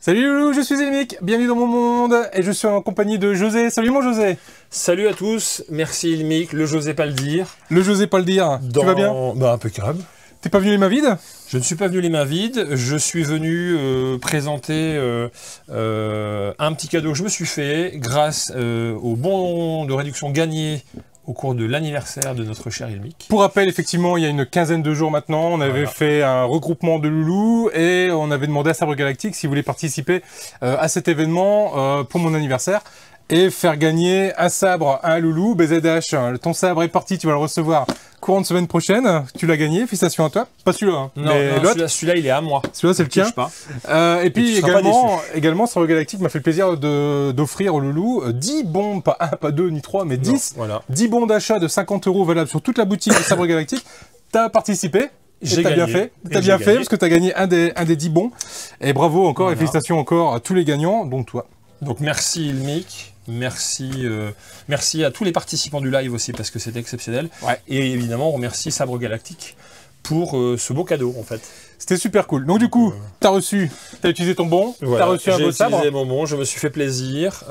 Salut Loulou, je suis Elmic, bienvenue dans mon monde et je suis en compagnie de José. Salut mon José. Salut à tous, merci Elmic, le José pas le dire. Le José pas le dire, tu vas bien? Bah impeccable. T'es pas venu les mains vides? Je ne suis pas venu les mains vides, je suis venu présenter un petit cadeau que je me suis fait grâce au bon de réduction gagné au cours de l'anniversaire de notre cher Elmic. Pour rappel, effectivement, il y a une quinzaine de jours maintenant, on avait fait un regroupement de loulous et on avait demandé à Sabre Galactique s'il voulait participer à cet événement pour mon anniversaire et faire gagner un sabre à un loulou. BZH, ton sabre est parti, tu vas le recevoir courant de semaine prochaine. Tu l'as gagné, félicitations à toi. Pas celui-là, hein, non, celui-là il est à moi. Celui-là c'est le tien. Et puis également Sabre Galactique m'a fait le plaisir d'offrir au loulou 10 bons, pas 1, pas 2, ni 3, mais 10, non, voilà. 10 bons d'achat de 50 € valables sur toute la boutique de Sabre Galactique. T'as participé. T'as bien fait, parce que t'as gagné un des 10 bons. Et bravo encore, voilà. Et félicitations encore à tous les gagnants, dont toi. Donc merci Elmic. Merci à tous les participants du live aussi parce que c'était exceptionnel. Ouais. Et évidemment, on remercie Sabre Galactique pour ce beau cadeau en fait. C'était super cool. Donc du coup, t'as utilisé ton bon, voilà, t'as reçu un beau sabre. J'ai utilisé mon bon, je me suis fait plaisir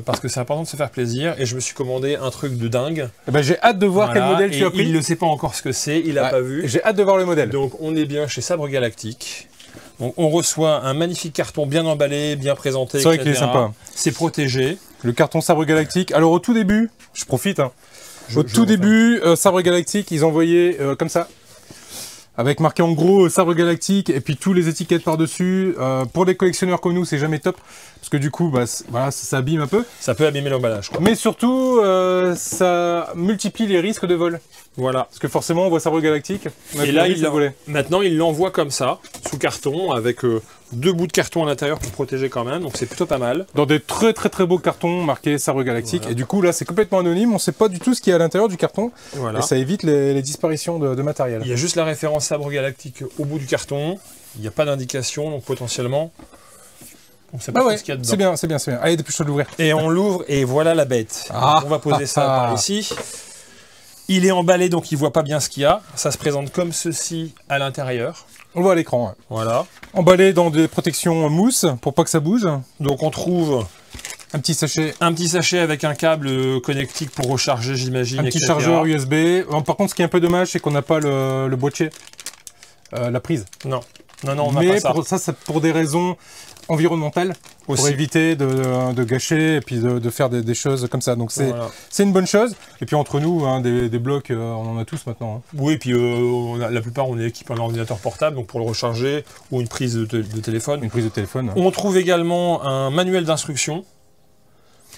parce que c'est important de se faire plaisir et je me suis commandé un truc de dingue. Et ben, j'ai hâte de voir quel modèle tu as pris. Il ne sait pas encore ce que c'est, il n'a pas vu. J'ai hâte de voir le modèle. Donc on est bien chez Sabre Galactique. Donc, on reçoit un magnifique carton bien emballé, bien présenté, c'est vrai qu'il est sympa. C'est protégé. Le carton Sabre Galactique. Alors au tout début, je profite, hein. Au tout début, Sabre Galactique, ils envoyaient comme ça, avec marqué en gros Sabre Galactique et puis tous les étiquettes par-dessus. Pour les collectionneurs comme nous, c'est jamais top parce que du coup, bah, voilà, ça abîme un peu. Ça peut abîmer l'emballage. Mais surtout, ça multiplie les risques de vol. Voilà. Parce que forcément, on voit Sabre Galactique. Et là, maintenant, il l'envoie comme ça, sous carton, avec 2 bouts de carton à l'intérieur pour protéger quand même. Donc c'est plutôt pas mal. Dans des très beaux cartons marqués Sabre Galactique. Voilà. Et du coup, là, c'est complètement anonyme. On ne sait pas du tout ce qu'il y a à l'intérieur du carton. Voilà. Et ça évite les disparitions de matériel. Il y a juste la référence Sabre Galactique au bout du carton. Il n'y a pas d'indication, donc potentiellement... On sait pas ce qu'il y a dedans. C'est bien. Allez, dépêche-toi de l'ouvrir. Et on l'ouvre et voilà la bête. On va poser ça par ici. Il est emballé, donc il voit pas bien ce qu'il y a. Ça se présente comme ceci à l'intérieur. On le voit à l'écran. Ouais. Voilà. Emballé dans des protections mousse pour pas que ça bouge. Donc on trouve un petit sachet. Un petit sachet avec un câble connectique pour recharger, j'imagine. Un petit chargeur USB. Par contre, ce qui est un peu dommage, c'est qu'on n'a pas le boîtier, la prise. Non, on n'a pas ça. Mais ça, c'est pour des raisons environnementales, pour éviter de gâcher et puis de faire des choses comme ça. Donc c'est une bonne chose. Et puis entre nous, hein, des blocs, on en a tous maintenant. Hein. Oui, et puis la plupart, on est équipé d'un ordinateur portable, donc pour le recharger, ou une prise de téléphone. Une prise de téléphone. On trouve également un manuel d'instruction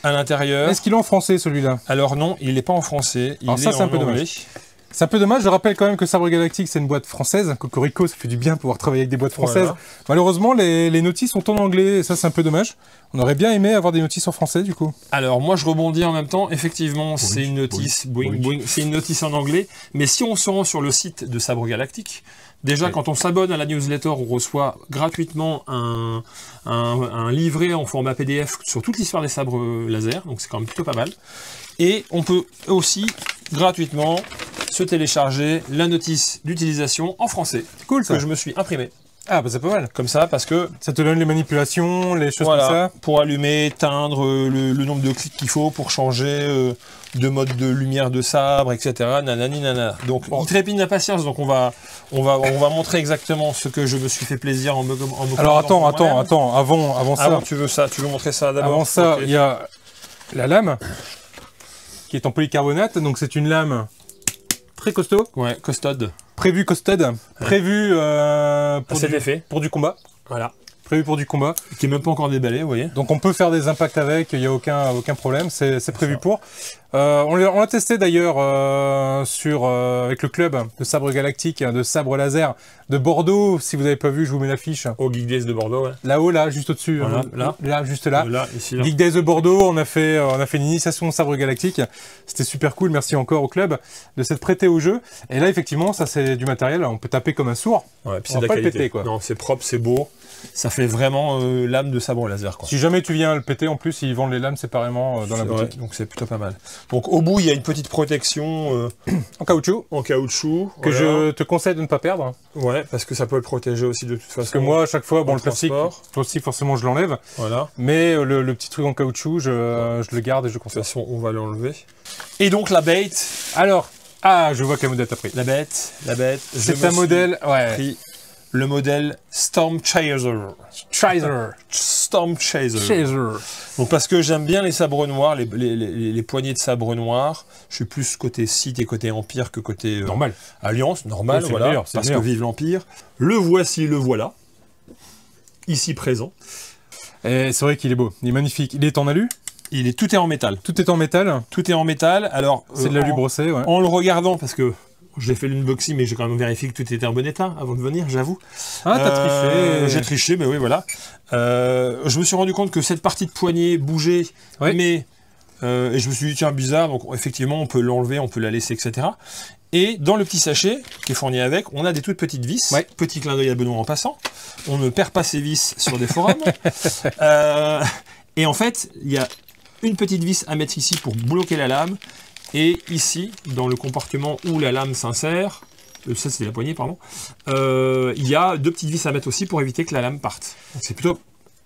à l'intérieur. Est-ce qu'il est en français, celui-là? Alors non, il n'est pas en français. Alors ça, c'est un peu dommage. C'est un peu dommage, je rappelle quand même que Sabre Galactique, c'est une boîte française. Cocorico, ça fait du bien de pouvoir travailler avec des boîtes françaises. Voilà. Malheureusement, les notices sont en anglais, et ça, c'est un peu dommage. On aurait bien aimé avoir des notices en français, du coup. Alors, moi, je rebondis en même temps. Effectivement, c'est une notice, c'est une notice en anglais. Mais si on se rend sur le site de Sabre Galactique, déjà, quand on s'abonne à la newsletter, on reçoit gratuitement un livret en format PDF sur toute l'histoire des sabres laser. Donc, c'est quand même plutôt pas mal. Et on peut aussi, gratuitement, se télécharger la notice d'utilisation en français. Cool, ça. Que je me suis imprimé. Ah, bah c'est pas mal. Comme ça, parce que... Ça te donne les manipulations, les choses comme ça. Pour allumer, éteindre, le nombre de clics qu'il faut pour changer de mode de lumière de sabre, etc. Nanani, nanana. Donc, il trépigne d'impatience. Donc, on va montrer exactement ce que je me suis fait plaisir en me Alors, attends, avant ça. Ah, tu veux montrer ça d'abord? Avant ça, il y a la lame qui est en polycarbonate. Donc, c'est une lame très costaud. Ouais, costaude. Prévu costaude. Prévu pour du combat. Voilà. Prévu pour du combat. Qui n'est même pas encore déballé, vous voyez. Donc on peut faire des impacts avec, il n'y a aucun problème, c'est prévu pour. On l'a testé d'ailleurs avec le club de Sabre Galactique, de Sabre Laser de Bordeaux. Si vous n'avez pas vu, je vous mets l'affiche. Au Geek Days de Bordeaux, ouais. Là-haut, là, juste au-dessus. Voilà, là, juste là. Ici, là. Geek Days de Bordeaux, on a fait une initiation au Sabre Galactique. C'était super cool, merci encore au club de s'être prêté au jeu. Et là, effectivement, ça c'est du matériel, on peut taper comme un sourd. Ouais, puis c'est de la qualité. Péter, quoi. Non, c'est propre, c'est beau. Ça fait fait vraiment lame de sabre laser, quoi. Si jamais tu viens le péter, en plus, ils vendent les lames séparément dans la boutique. Donc c'est plutôt pas mal. Donc au bout, il y a une petite protection en caoutchouc. En caoutchouc. Que je te conseille de ne pas perdre. Ouais, parce que ça peut le protéger aussi de toute façon. Parce que moi, à chaque fois, bon, le plastique, aussi, forcément, je l'enlève. Voilà. Mais le petit truc en caoutchouc, je le garde et je conserve. De toute façon, on va l'enlever. Et donc la bait. Alors, ah, je vois quel modèle t'as pris. La bête. C'est un modèle, ouais. Pris le modèle Storm Chaser. Storm Chaser. Donc parce que j'aime bien les sabres noirs, les poignées de sabres noirs. Je suis plus côté Sith et côté Empire que côté normal. Alliance, normal, voilà. Meilleur, parce que vive l'Empire. Le voici, le voilà. Ici présent. Et c'est vrai qu'il est beau, il est magnifique. Il est en alu? Tout est en métal. Tout est en métal? Tout est en métal. Alors, c'est de l'alu brossé, ouais. En le regardant, parce que j'ai fait l'unboxing, mais j'ai quand même vérifié que tout était en bon état avant de venir, j'avoue. Ah, t'as triché. J'ai triché, mais oui, voilà. Je me suis rendu compte que cette partie de poignée bougeait, ouais. Mais... et je me suis dit, tiens, bizarre, donc effectivement, on peut l'enlever, on peut la laisser, etc. Et dans le petit sachet qui est fourni avec, on a des toutes petites vis. Ouais. Petit clin d'œil à Benoît en passant. On ne perd pas ses vis sur des forums. Et en fait, il y a une petite vis à mettre ici pour bloquer la lame. Et ici, dans le compartiment où la lame s'insère, ça c'est la poignée, pardon, il y a 2 petites vis à mettre aussi pour éviter que la lame parte. Donc c'est plutôt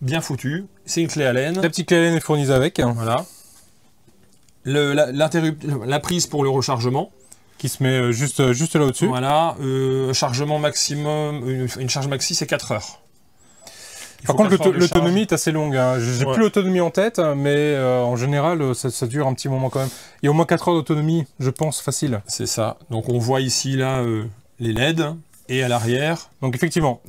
bien foutu. C'est une clé Allen. La petite clé Allen est fournie avec. Voilà. La prise pour le rechargement. Qui se met juste là au-dessus. Voilà. Chargement maximum, une charge maxi, c'est 4 heures. Par contre, l'autonomie est assez longue. Hein. J'ai plus l'autonomie en tête, mais en général, ça dure un petit moment quand même. Il y a au moins 4 heures d'autonomie, je pense, facile. C'est ça. Donc on voit ici, là, les LED, et à l'arrière. Donc effectivement,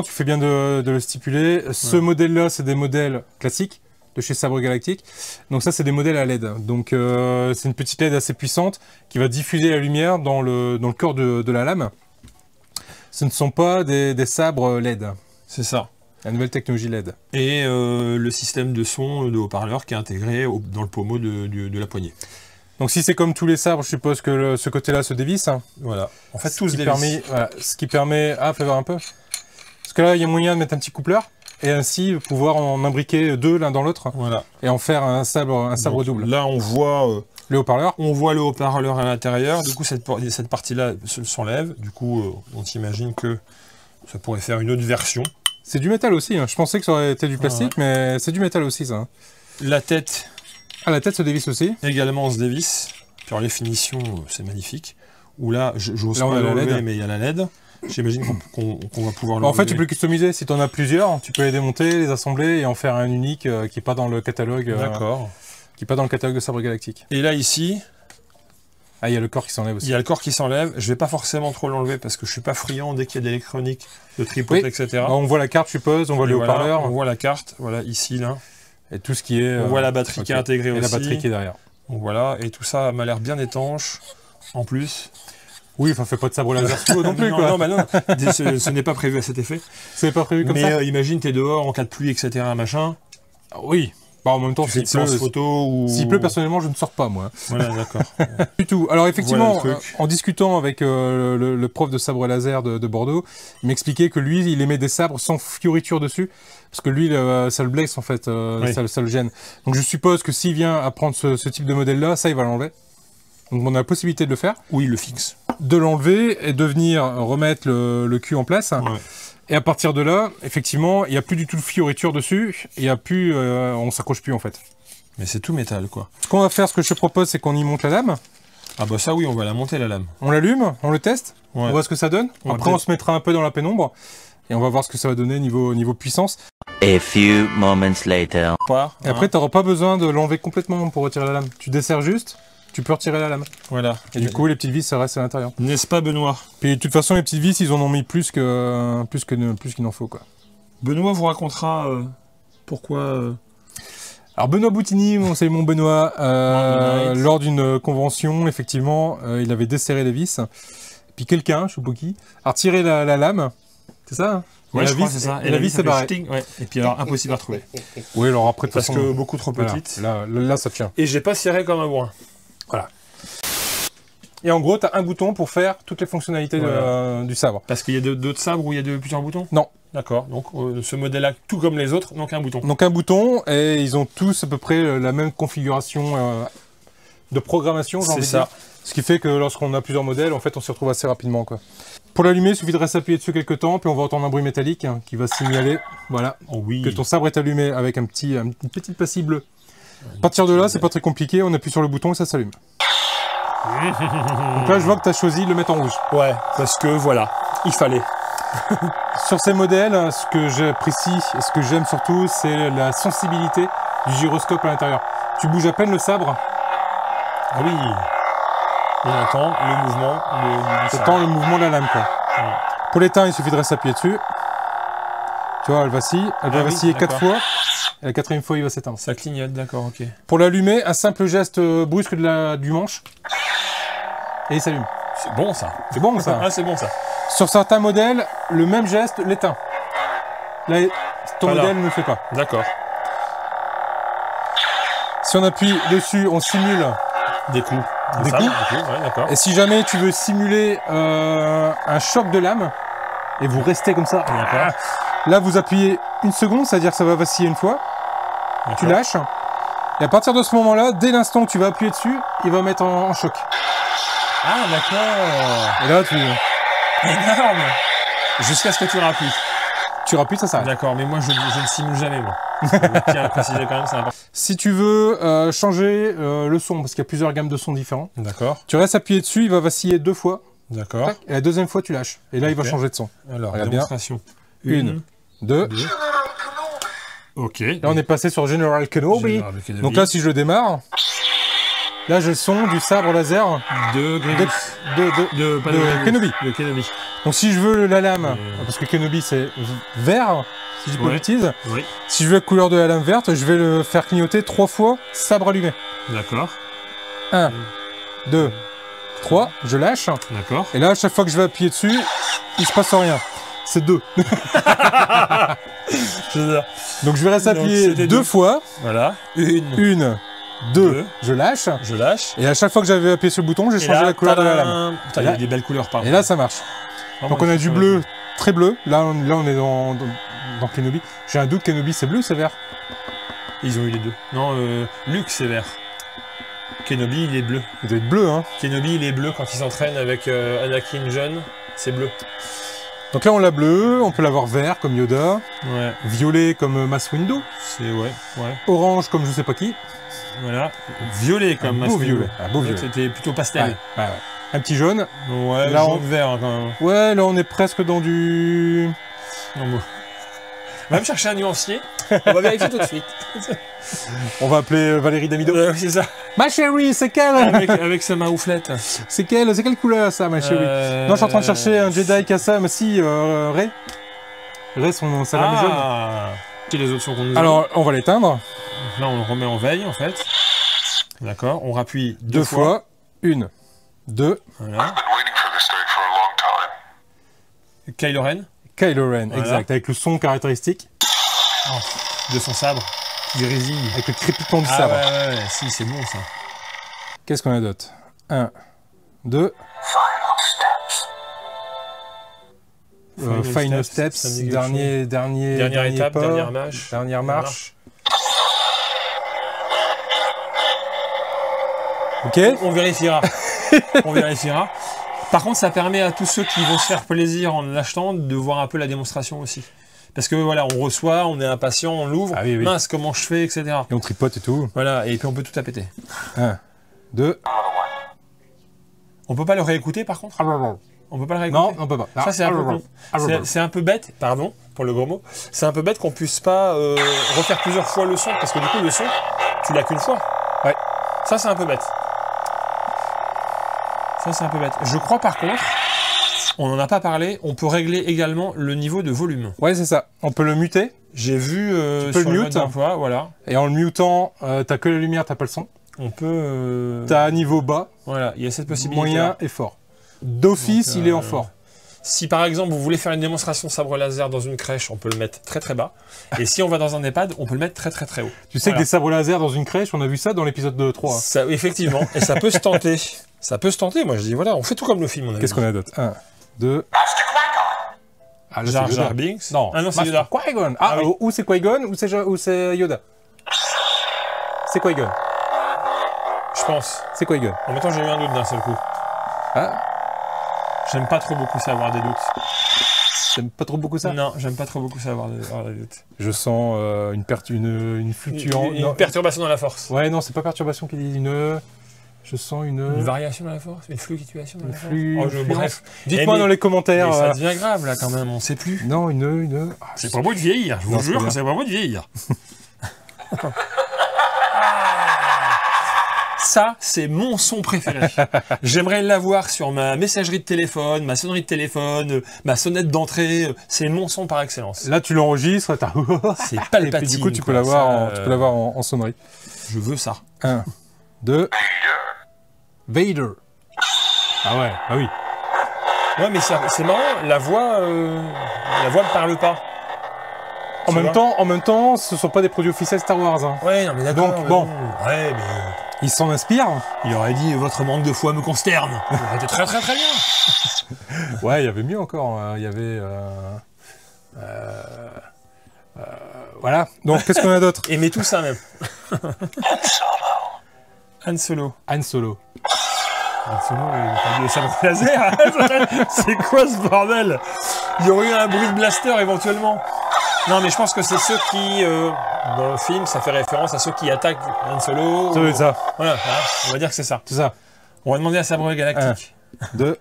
tu fais bien de le stipuler. Ce modèle-là, c'est des modèles classiques de chez Sabre Galactique. Donc ça, c'est des modèles à LED. Donc c'est une petite LED assez puissante qui va diffuser la lumière dans le corps de la lame. Ce ne sont pas des sabres LED. C'est ça. La nouvelle technologie LED. Et le système de son de haut-parleur qui est intégré dans le pommeau de la poignée. Donc si c'est comme tous les sabres, je suppose que ce côté-là se dévisse. Voilà. En fait, tout se dévisse. Ce qui permet... Ah, fais voir un peu. Parce que là, il y a moyen de mettre un petit coupleur. Et ainsi pouvoir en imbriquer 2 l'un dans l'autre. Voilà. Et en faire un sabre double. Là, on voit... le haut-parleur. On voit le haut-parleur à l'intérieur. Du coup, cette partie-là s'enlève. Du coup, on s'imagine que ça pourrait faire une autre version. C'est du métal aussi. Hein. Je pensais que ça aurait été du plastique, mais c'est du métal aussi, ça. La tête... Ah, la tête se dévisse aussi. Également, on se dévisse. Puis les finitions, c'est magnifique. Ou là, j'ose pas l'enlever, mais il y a la LED. J'imagine qu'on va pouvoir l'enlever. En fait, tu peux le customiser. Si tu en as plusieurs, tu peux les démonter, les assembler et en faire un unique qui n'est pas dans le catalogue. D'accord. Qui n'est pas dans le catalogue de Sabre Galactique. Et là, ici... Ah, il y a le corps qui s'enlève aussi. Il y a le corps qui s'enlève. Je vais pas forcément trop l'enlever parce que je suis pas friand dès qu'il y a d'électronique, de tripote, etc. On voit la carte, je suppose. On voit le haut-parleur. On voit la carte. Voilà, ici, là. Et tout ce qui est... On voit la batterie qui est intégrée aussi. Et la batterie qui est derrière. Donc voilà. Et tout ça m'a l'air bien étanche. En plus... Oui, enfin, fais pas de sabre laser sous non plus, quoi. Non, bah non, ce n'est pas prévu à cet effet. C'est pas prévu comme ça. Mais imagine, t'es dehors en cas de pluie, etc., machin. Oui. Bah, en même temps, s'il pleut, photo ou... S'il pleut, personnellement, je ne sors pas, moi. Voilà, d'accord. Du tout. Alors, effectivement, en discutant avec le prof de sabre laser de Bordeaux, il m'expliquait que lui, il aimait des sabres sans fioriture dessus, parce que lui, ça le blesse, en fait, ça le gêne. Donc, je suppose que s'il vient à prendre ce type de modèle-là, ça, il va l'enlever. Donc, on a la possibilité de le faire. Oui, il le fixe. De l'enlever et de venir remettre le cul en place. Ouais. Et à partir de là, effectivement, il n'y a plus du tout de fioriture dessus. Il y a plus, on s'accroche plus en fait. Mais c'est tout métal, quoi. Ce qu'on va faire, ce que je te propose, c'est qu'on y monte la lame. Ah bah ça oui, on va la monter la lame. On l'allume, on le teste, on voit ce que ça donne. Après, on se mettra un peu dans la pénombre et on va voir ce que ça va donner niveau puissance. A few moments later. Et après, tu n'auras pas besoin de l'enlever complètement pour retirer la lame. Tu desserres juste. Tu peux retirer la lame. Voilà. Et du coup, les petites vis, ça reste à l'intérieur. N'est-ce pas, Benoît? Puis de toute façon, les petites vis, ils en ont mis plus qu'il n'en faut, quoi. Benoît vous racontera pourquoi... Alors Benoît Boutini, c'est mon Benoît, lors d'une convention, effectivement, il avait desserré les vis. Puis quelqu'un, je sais pas qui, a retiré la lame. C'est ça, hein? Ouais, je crois que c'est ça. Et la vis s'est barrée. Ouais. Et puis alors, impossible à retrouver. Oui, alors après, de toute façon... Parce que beaucoup trop petite. Voilà. Là, ça tient. Et j'ai pas serré comme un bourrin. Voilà. Et en gros, tu as un bouton pour faire toutes les fonctionnalités du sabre. Parce qu'il y a d'autres sabres où il y a plusieurs boutons? Non. D'accord. Donc ce modèle-là, tout comme les autres, donc un bouton. Donc un bouton, et ils ont tous à peu près la même configuration de programmation, j'ai envie de dire. Ce qui fait que lorsqu'on a plusieurs modèles, en fait, on s'y retrouve assez rapidement, quoi. Pour l'allumer, il suffit de rester appuyé dessus quelques temps, puis on va entendre un bruit métallique qui va signaler, voilà, que ton sabre est allumé avec une petite passille bleue. À partir de là, c'est pas très compliqué, on appuie sur le bouton et ça s'allume. Donc là, je vois que tu as choisi de le mettre en rouge. Ouais, parce que voilà, il fallait. Sur ces modèles, ce que j'apprécie et ce que j'aime surtout, c'est la sensibilité du gyroscope à l'intérieur. Tu bouges à peine le sabre. Ah oui. Et on entend le mouvement du sabre. Le mouvement de la lame, quoi. Ouais. Pour l'éteindre, il suffit de rester appuyé dessus. Tu vois, elle vacille. Elle va vaciller 4 fois. Et la 4e fois, il va s'éteindre. Ça clignote, d'accord, ok. Pour l'allumer, un simple geste brusque du manche. Et il s'allume. C'est bon, ça. C'est bon, ça. Ah, c'est bon, ça. Sur certains modèles, le même geste l'éteint. Là, ton modèle ne le fait pas. D'accord. Si on appuie dessus, on simule des coups. Des coups. Ouais, d'accord. Et si jamais tu veux simuler un choc de lame, et vous restez comme ça, là vous appuyez une seconde, c'est-à-dire que ça va vaciller une fois, tu lâches, et à partir de ce moment-là, dès l'instant où tu vas appuyer dessus, il va mettre en choc. Ah, d'accord. Et là, tu... Énorme. Jusqu'à ce que tu rappuies. Tu rappuies, ça s'arrête. D'accord, mais moi je ne simule jamais, moi. Tiens à préciser quand même, c'est important. Si tu veux changer le son, parce qu'il y a plusieurs gammes de sons différents, d'accord. Tu restes appuyé dessus, il va vaciller 2 fois. D'accord. Et la 2e fois, tu lâches. Et là, il va changer de son. Alors, regarde démonstration. Bien. 1, 2. Ok. Là, on est passé sur General Kenobi. Donc là, si je le démarre, là, j'ai le son du sabre laser de Kenobi. De Kenobi. Donc si je veux la lame, parce que Kenobi c'est vert, si je l'utilise, si je veux la couleur de la lame verte, je vais le faire clignoter 3 fois, sabre allumé. D'accord. 1, 2, 3, je lâche. D'accord. Et là, à chaque fois que je vais appuyer dessus, il se passe rien. C'est 2. Donc je vais rester appuyé 2 fois. Voilà. 1, 2, je lâche. Je lâche. Et à chaque fois que j'avais appuyé sur le bouton, j'ai changé la couleur de la lame. Putain, il y a des belles couleurs par Et là, ça marche. Donc on a du bleu, très bleu. Là, on est dans Kenobi. J'ai un doute, Kenobi, c'est bleu ou c'est vert? Ils ont eu les deux. Non, Luke, c'est vert. Kenobi, il est bleu. Il doit être bleu, hein. Kenobi, il est bleu quand il s'entraîne avec Anakin jeune. C'est bleu. Donc là, on l'a bleu. On peut l'avoir vert, comme Yoda. Ouais. Violet, comme Mace Windu. C'est, ouais. Orange, comme je sais pas qui. Voilà. Violet, comme Mace Windu. Un beau violet. C'était plutôt pastel. Ouais. Un petit jaune. Ouais, là, jaune vert, hein, quand même. Ouais, là, on est presque dans du... Non, bon. On va me chercher un nuancier. On va vérifier tout de suite. On va appeler Valérie Damido. C'est ça. Ma chérie, c'est quelle avec sa marouflette. C'est quelle couleur, ça, ma chérie Non, je suis en train de chercher un Jedi Kassa, mais si, Rey. Rey, sa lame jaune. C'est les options qu'on nous a. Alors, on va l'éteindre. Là, on le remet en veille, en fait. D'accord. On rappuie 2 fois. 1, 2. Voilà. Kylo Ren. Kylo Ren, exact, avec le son caractéristique. De son sabre. Qui grésille. Avec le crépitement du sabre. Ouais, si, c'est bon ça. Qu'est-ce qu'on a d'autre? 1, 2. Final Steps, dernière étape, pas, dernière marche. Ok. On vérifiera. On vérifiera. Par contre, ça permet à tous ceux qui vont se faire plaisir en l'achetant de voir un peu la démonstration aussi. Parce que voilà, on reçoit, on est impatient, on l'ouvre, mince, comment je fais, etc. Et on tripote et tout. Voilà, et puis on peut tout à péter. 1, 2. On peut pas le réécouter par contre? On peut pas le réécouter? Non, on peut pas. Ça, c'est un peu con. C'est un peu bête, pardon pour le gros mot, c'est un peu bête qu'on puisse pas refaire plusieurs fois le son, parce que du coup, le son, tu l'as qu'une fois. Ouais. Ça, c'est un peu bête. Ça, c'est un peu bête. Je crois par contre, on n'en a pas parlé, on peut régler également le niveau de volume. Ouais, c'est ça. On peut le muter. J'ai vu sur le mode d'emploi, voilà. Et en le mutant, t'as que la lumière, t'as pas le son. On peut... T'as un niveau bas. Voilà, il y a cette possibilité. Moyen et fort. D'office, il est en fort. Si par exemple vous voulez faire une démonstration sabre laser dans une crèche, on peut le mettre très très bas. Et si on va dans un EHPAD, on peut le mettre très très très haut. Tu sais que des sabres laser dans une crèche, on a vu ça dans l'épisode 3. Ça, effectivement, et ça peut se tenter. Ça peut se tenter, moi je dis voilà, on fait tout comme le film. Qu'est-ce qu'on a d'autre? 1, 2... Ah, là, Jar c'est Jar Yoda. Binks. Non, Ah non, c'est Yoda. Qui-Gon. Ah, oui. Ou c'est Qui-Gon, ou c'est Yoda. C'est Qui-Gon. Je pense. C'est Qui-Gon. En même temps, j'ai eu un doute d'un seul coup. Ah, J'aime pas trop beaucoup ça avoir des doutes. j'aime pas trop beaucoup ça. Non, j'aime pas trop beaucoup ça avoir des doutes. Je sens une fluctuation. Une perturbation dans la force. Ouais, non, c'est pas perturbation qui dit une... Je sens Une variation dans la force, une fluctuation dans la force. Bref, Eh, dites-moi mais- dans les commentaires. Mais ça devient grave là quand même, on sait plus. Non, une... Ah, C'est pas beau de vieillir, je Non, vous c'est jure bien. que c'est pas beau de vieillir. Ça, c'est mon son préféré. J'aimerais l'avoir sur ma messagerie de téléphone, ma sonnerie de téléphone, ma sonnette d'entrée. C'est mon son par excellence. Là, tu l'enregistres, t'as... C'est Et Palpatine. puis du coup, tu peux quoi. l'avoir Ça, tu peux l'avoir en sonnerie. Je veux ça. 1, 2... Vader. Ah ouais, ah oui. Ouais, mais c'est marrant, la voix ne parle pas. En Tu même temps, ce sont pas des produits officiels Star Wars. Hein. Ouais, non mais d'accord. Donc, mais bon. Ouais, mais Ils s'en inspirent. il aurait dit votre manque de foi me consterne. Ça aurait été très très très bien. Ouais, il y avait mieux encore. Il y avait... voilà. Donc, qu'est-ce qu'on a d'autre? Aimez tout ça même. Han Solo. Han Solo. Han Solo, il n'a pas de sabre laser. C'est quoi ce bordel? Il y aurait eu un bruit de blaster éventuellement. Non, mais je pense que c'est ceux qui, dans le film, ça fait référence à ceux qui attaquent Han Solo. Ça doit être ça. Voilà, hein, on va dire que c'est ça. C'est ça. On va demander à Sabre Galactique. 2...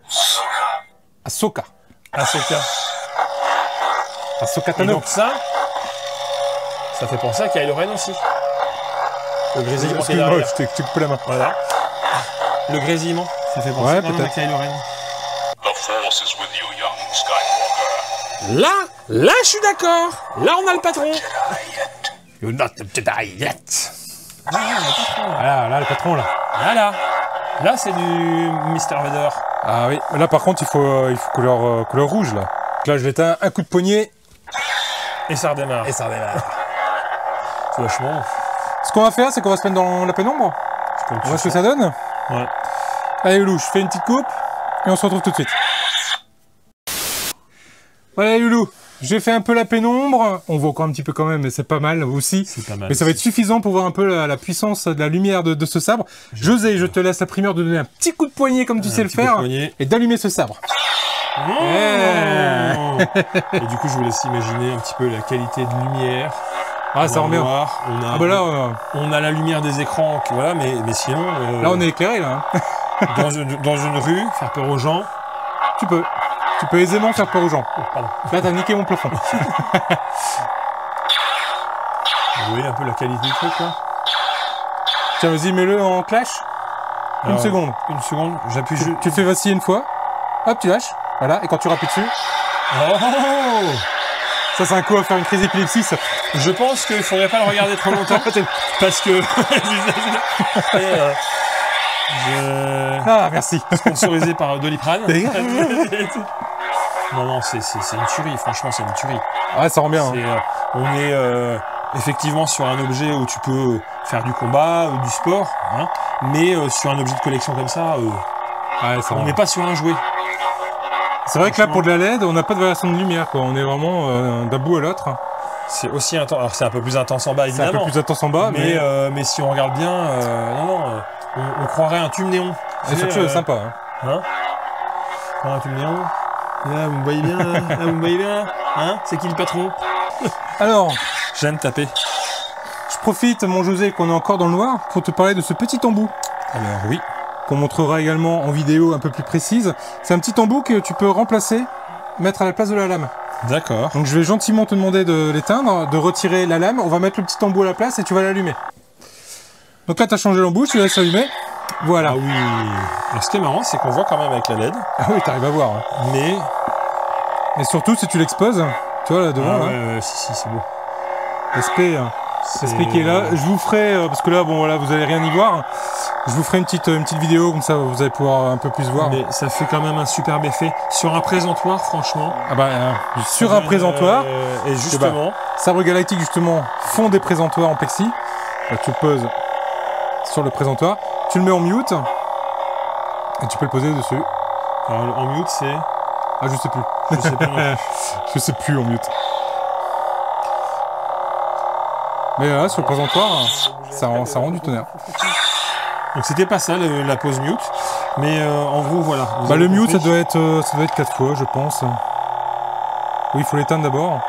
Ahsoka. Ahsoka. Ahsoka Et Tano. donc ça fait penser à Kylo Ren aussi. Le grésillement qui est Excuse-moi, derrière. je t'ai coupé la main. Voilà. Le grésillement, ça fait penser Ouais, quand même à peut-être. Kylo Ren. The Force is with you, young Skywalker. Là, je suis d'accord. Là, on a le patron. You're not a Jedi yet. Ah, on a le patron. Voilà, là, le patron, là. Voilà. Là, c'est du Mr. Vader. Ah oui, là, par contre, il faut couleur rouge, là. Donc là, je l'éteins, un coup de poignet, Et ça redémarre. et ça redémarre. C'est vachement. Ce qu'on va faire, c'est qu'on va se mettre dans la pénombre. Comme On tu voit ce que sens. ça donne. Ouais. Allez, Loulou, je fais une petite coupe, et on se retrouve tout de suite. Voilà, Loulou, j'ai fait un peu la pénombre. On voit encore un petit peu quand même, mais c'est pas mal, vous aussi. C'est pas mal. Mais ça va être suffisant pour voir un peu la puissance de la lumière de ce sabre. José, je te laisse la primeur de donner un petit coup de poignet comme tu sais le petit coup de faire, poignet. et d'allumer ce sabre. Et du coup, je vous laisse imaginer un petit peu la qualité de lumière. Ah, ça rend bien. Noir, on a, Ah bah là, on a la lumière des écrans, voilà, mais sinon, là on est éclairé là. Hein. dans une rue, faire peur aux gens. Tu peux aisément faire peur aux gens. Oh, pardon. Là t'as niqué mon plafond. Vous voyez un peu la qualité du truc, là. Tiens, vas-y, mets-le en clash. Une Alors, seconde. Une seconde, j'appuie juste. Tu le fais vaciller une fois. Hop, tu lâches. Voilà, et quand tu rappuies dessus, Oh, ça c'est un coup à faire une crise d'épilepsie ça. je pense qu'il faudrait pas le regarder trop longtemps, parce que... Ah, merci. Sponsorisé par Doliprane. Des- Non, c'est une tuerie, franchement, c'est une tuerie. Ah, ça rend bien. Hein. On est effectivement sur un objet où tu peux faire du combat, du sport, hein, mais sur un objet de collection comme ça, Ouais, ça on rend n'est pas sur un jouet. C'est vrai que là, pour de la LED, on n'a pas de variation de lumière, quoi. On est vraiment d'un bout à l'autre. C'est aussi intense. Alors c'est un peu plus intense en bas, C'est un peu évidemment. plus intense en bas, mais Mais si on regarde bien, on croirait un tube néon. et surtout sympa. Hein. Hein, un tube néon. Là, vous me voyez bien, là, vous me voyez bien, hein. C'est qui le patron? Alors, J'aime taper. je profite, mon José, qu'on est encore dans le noir, pour te parler de ce petit embout. Alors oui. Qu'on montrera également en vidéo un peu plus précise. C'est un petit embout que tu peux remplacer, mettre à la place de la lame. D'accord. Donc je vais gentiment te demander de l'éteindre, de retirer la lame. On va mettre le petit embout à la place et tu vas l'allumer. Donc là, tu as changé l'embout, tu la laisses allumer. Voilà. Ah oui. Alors ce qui est marrant, c'est qu'on voit quand même avec la LED, Ah oui, t'arrives à voir. Hein. mais... Et surtout, si tu l'exposes, tu vois là devant, là, ouais, si, c'est beau. l'aspect qui est là. Je vous ferai, parce que là, bon voilà, vous allez rien y voir. Je vous ferai une petite vidéo, comme ça vous allez pouvoir un peu plus voir. Mais ça fait quand même un superbe effet. Sur un présentoir, franchement. Ah bah, sur un présentoir, Et justement, Sabre Galactique justement font des présentoirs en plexi. Là, tu le poses sur le présentoir, tu le mets en mute. Et tu peux le poser dessus. Alors, en mute, c'est... Ah, je sais plus. Je sais pas non plus. Je sais plus en mute. Mais là, sur le présentoir, ça rend du tonnerre. Donc c'était pas ça, la pause mute. Mais en gros, voilà. Bah, le mute, ça doit être 4 fois, je pense. Oui, il faut l'éteindre d'abord.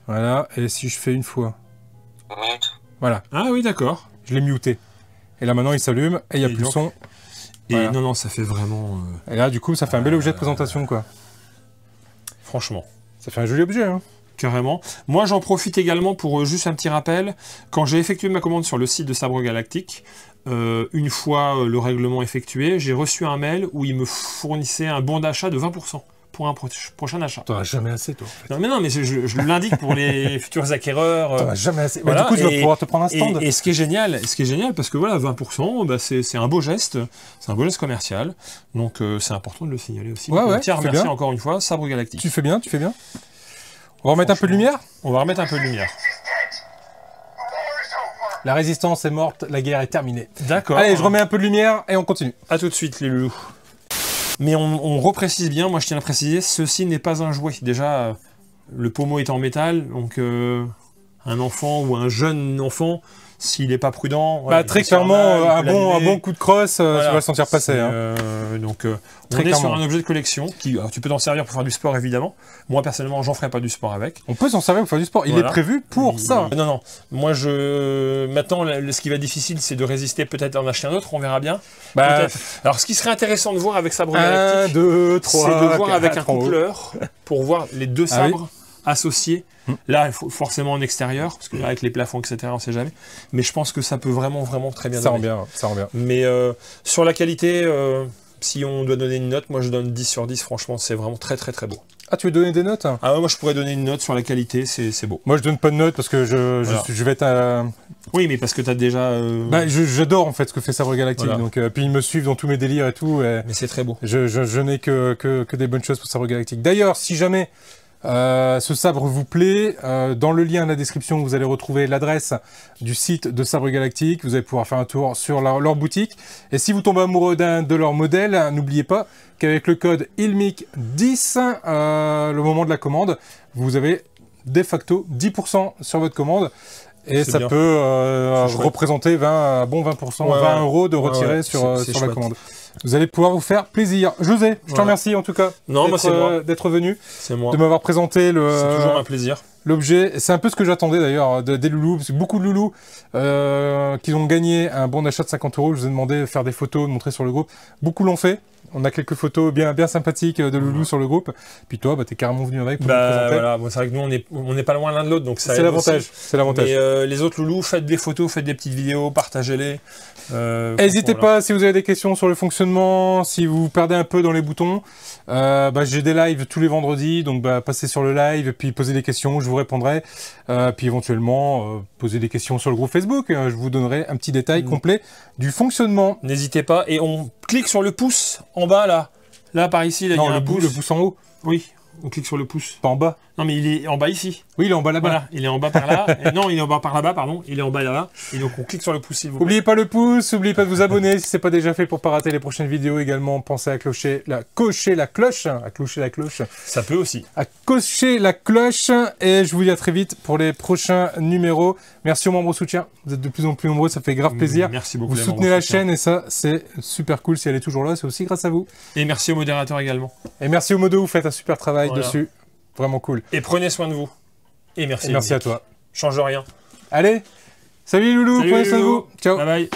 Voilà, et si je fais une fois. Voilà, Ah oui, d'accord. je l'ai muté. Et là, maintenant, il s'allume, et il n'y a Et plus le donc- son. Et Voilà. non, ça fait vraiment... Et là, du coup, ça fait un bel objet de présentation, quoi. franchement. Ça fait un joli objet, hein. Carrément. Moi, j'en profite également pour juste un petit rappel. Quand j'ai effectué ma commande sur le site de Sabre Galactique, une fois le règlement effectué, j'ai reçu un mail où il me fournissait un bon d'achat de 20% pour un prochain achat. T'en as jamais assez, toi, en fait. Non, mais je l'indique pour les futurs acquéreurs. T'en as jamais assez. Voilà, Bah, du coup, tu vas pouvoir te prendre un stand. Et ce qui est génial, parce que voilà, 20%, bah, c'est un beau geste, c'est un beau geste commercial. Donc c'est important de le signaler aussi. Ouais, ouais, Tiens, tu fais remercie bien. encore une fois Sabre Galactique. Tu fais bien, tu fais bien. On va remettre un peu de lumière. On va remettre un peu de lumière. La résistance est morte, la guerre est terminée. D'accord. Allez, je remets un peu de lumière et on continue. À tout de suite, les loulous. Mais on reprécise bien, moi je tiens à préciser, ceci n'est pas un jouet. Déjà, le pommeau est en métal, donc un enfant ou un jeune enfant, s'il n'est pas prudent... Bah, très clairement, un bon coup de crosse, tu vas le sentir passer. C'est, Hein. Donc, Très on est sur clairement. un objet de collection. Alors, tu peux t'en servir pour faire du sport, évidemment. Moi, personnellement, j'en ferai pas du sport avec. On peut s'en servir pour faire du sport. Il Voilà. est prévu pour ça. Non. Moi, maintenant, ce qui va être difficile, c'est de résister, peut-être d'en acheter un autre, on verra bien. Bah, Peut-être. Alors, ce qui serait intéressant de voir avec Sabre 1, Galactique, 2, c'est 3, de voir avec un en haut. coupleur pour voir les deux Ah oui. sabres associés. Là, il faut forcément en extérieur, parce que là, avec les plafonds, etc., on sait jamais. Mais je pense que ça peut vraiment très bien Ça rend donner. bien, ça rend bien. Mais sur la qualité, si on doit donner une note, moi je donne 10 sur 10, franchement, c'est vraiment très beau. Ah, tu veux donner des notes? Ah ouais, moi je pourrais donner une note sur la qualité, c'est beau. Moi, je donne pas de notes parce que Voilà. je vais être à... Oui, mais parce que t'as déjà... Bah, j'adore en fait ce que fait Sabre Galactique. Voilà. Donc, puis ils me suivent dans tous mes délires et tout. Et Mais c'est très beau. je n'ai que des bonnes choses pour Sabre Galactique. D'ailleurs, si jamais ce sabre vous plaît, dans le lien de la description, vous allez retrouver l'adresse du site de Sabre Galactique. Vous allez pouvoir faire un tour sur leur boutique. Et si vous tombez amoureux d'un de leurs modèles, n'oubliez pas qu'avec le code ILMIC10, le moment de la commande, vous avez de facto 10% sur votre commande. Et C'est ça bien. peut C'est chouette. représenter 20 Ouais, 20 euros de ouais, retirer ouais. sur C'est la chouette. commande. Vous allez pouvoir vous faire plaisir. José, je te Voilà. remercie en tout cas Non, moi, c'est moi. d'être venu, C'est moi. de m'avoir présenté C'est toujours un plaisir. l'objet. C'est un peu ce que j'attendais d'ailleurs des loulous, parce que beaucoup de loulous qui ont gagné un bon d'achat de 50 euros. Je vous ai demandé de faire des photos, de montrer sur le groupe. Beaucoup l'ont fait. On a quelques photos bien sympathiques de loulous sur le groupe. Puis toi, t'es carrément venu avec pour nous présenter. Voilà, bon, c'est vrai que nous on n'est pas loin l'un de l'autre, donc ça C'est aide l'avantage. aussi. C'est l'avantage. Mais les autres loulous, faites des photos, faites des petites vidéos, partagez-les. N'hésitez pas si vous avez des questions sur le fonctionnement, si vous perdez un peu dans les boutons. J'ai des lives tous les vendredis, donc passez sur le live, puis posez des questions, je vous répondrai. Puis éventuellement, posez des questions sur le groupe Facebook, je vous donnerai un petit détail complet du fonctionnement. N'hésitez pas, et on clique sur le pouce en bas là. Là par ici, là, il y Non, a un le pouce. pouce en haut, Oui, on clique sur le pouce. pas en bas. Non mais il est en bas ici. Oui, il est en bas là-bas. Voilà, il est en bas par là. Et non, il est en bas par là-bas, pardon. Il est en bas là-bas. Et donc on clique sur le pouce s'il vous plaît. N'oubliez pas le pouce, n'oubliez pas de vous abonner si ce n'est pas déjà fait pour pas rater les prochaines vidéos également. Pensez à cocher la cloche, Ça peut aussi. à cocher la cloche. Et je vous dis à très vite pour les prochains numéros. Merci aux membres au soutien. Vous êtes de plus en plus nombreux, ça fait grave plaisir. Merci beaucoup. Vous les soutenez membres la soutiens. chaîne et ça, c'est super cool. Si elle est toujours là, c'est aussi grâce à vous. Et merci au modérateur également. Et merci au Modo, vous faites un super travail Voilà. dessus. Vraiment cool. Et prenez soin de vous. Et merci. Et merci à Yannick. toi. Change rien. Allez, salut les loulous, Salut, prenez soin de loulous. vous. Ciao. Bye bye.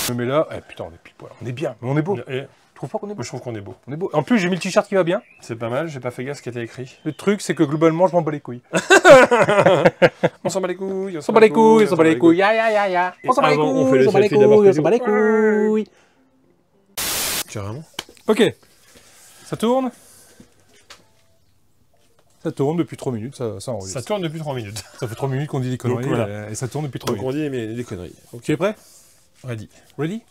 Je me mets là. Eh, putain, on est pile poil. On est bien, mais on est beau. Et Tu trouves pas qu'on est beau? moi je trouve qu'on est beau. On est beau. En plus, j'ai mis le t-shirt qui va bien. C'est pas mal, j'ai pas fait gaffe ce qui était écrit. Le truc, c'est que globalement, je m'en bats les couilles. On s'en bat les couilles. On s'en bat les couilles, on s'en bat les couilles. Ya, ya, ya, ya. Et On s'en bat les avant, on fait couilles, le on s'en bat les selfie d'abord couilles, on que s'en bat les couilles. Carrément. Ok. Ça tourne. Ça tourne depuis 3 minutes, ça enregistre. Ça tourne depuis 3 minutes. Ça fait 3 minutes qu'on dit des conneries, voilà. et ça tourne depuis 3 Donc minutes. on dit des conneries. Okay. Tu es prêt? Ready. Ready?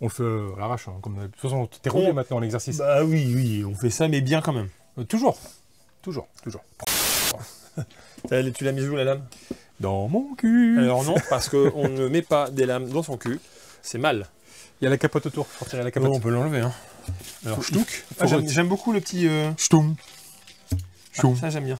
On le fait à l'arrache, hein, comme de toute façon, t'es rodé maintenant l'exercice. Bah oui, on fait ça, mais bien quand même. Toujours. Tu l'as mise où la lame? Dans mon cul. Alors non, parce qu'on ne met pas des lames dans son cul. C'est mal. Il y a la capote autour, faut retirer la capote. On peut l'enlever. Hein. Alors, Ch'touk. j'aime beaucoup le petit... Ch'toum. ça, j'aime bien.